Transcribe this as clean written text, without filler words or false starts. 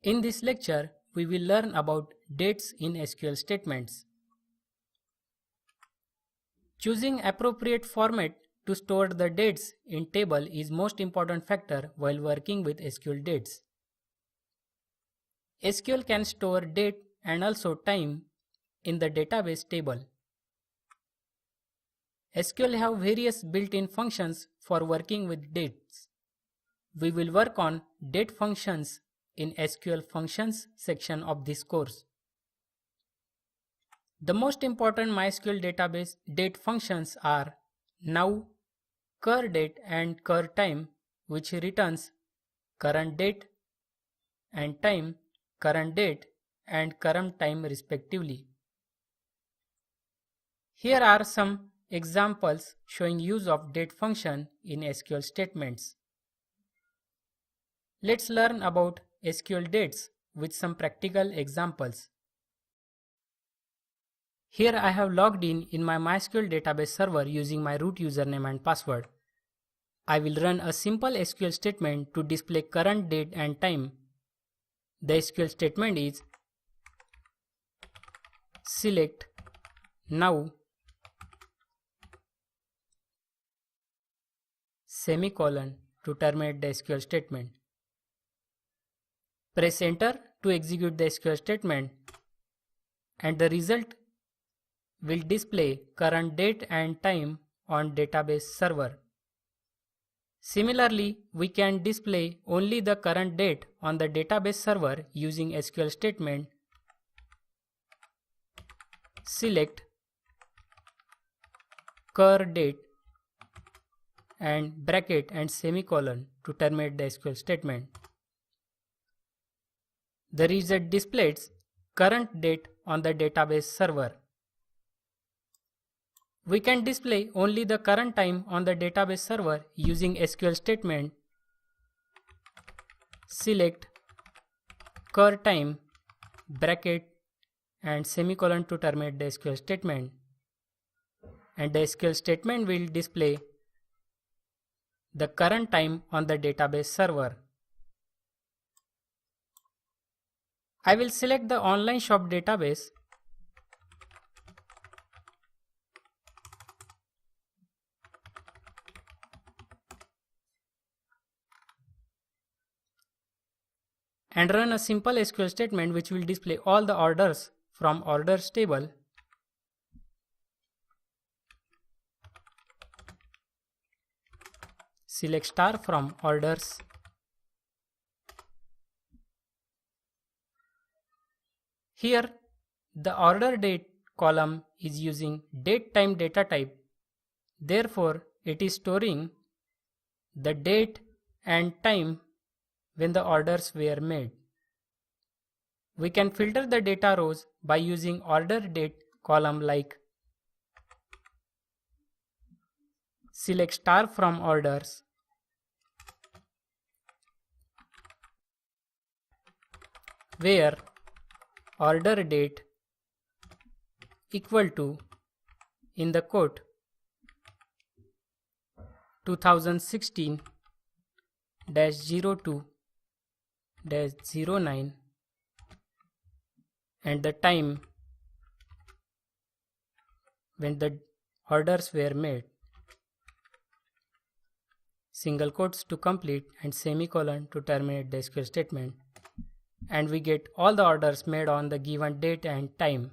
In this lecture, we will learn about dates in SQL statements. Choosing appropriate format to store the dates in table is most important factor while working with SQL dates. SQL can store date and also time in the database table. SQL have various built-in functions for working with dates. We will work on date functions in SQL functions section of this course. The most important MySQL database date functions are now, cur date and cur time, which returns current date and time, current date and current time respectively. Here are some examples showing use of date function in SQL statements. Let's learn about SQL dates with some practical examples. Here I have logged in my MySQL database server using my root username and password. I will run a simple SQL statement to display current date and time. The SQL statement is select now semicolon to terminate the SQL statement. Press enter to execute the SQL statement and the result will display current date and time on database server. Similarly, we can display only the current date on the database server using SQL statement select cur date and bracket and semicolon to terminate the SQL statement. The result displays current date on the database server. We can display only the current time on the database server using SQL statement select cur time bracket and semicolon to terminate the SQL statement, and the SQL statement will display the current time on the database server. I will select the online shop database and run a simple SQL statement which will display all the orders from orders table. Select star from orders. Here the order date column is using date time data type. Therefore, it is storing the date and time when the orders were made. We can filter the data rows by using order date column like select star from orders, where order date equal to in the quote 2016-02-09 and the time when the orders were made, single quotes to complete and semicolon to terminate the SQL statement, and we get all the orders made on the given date and time.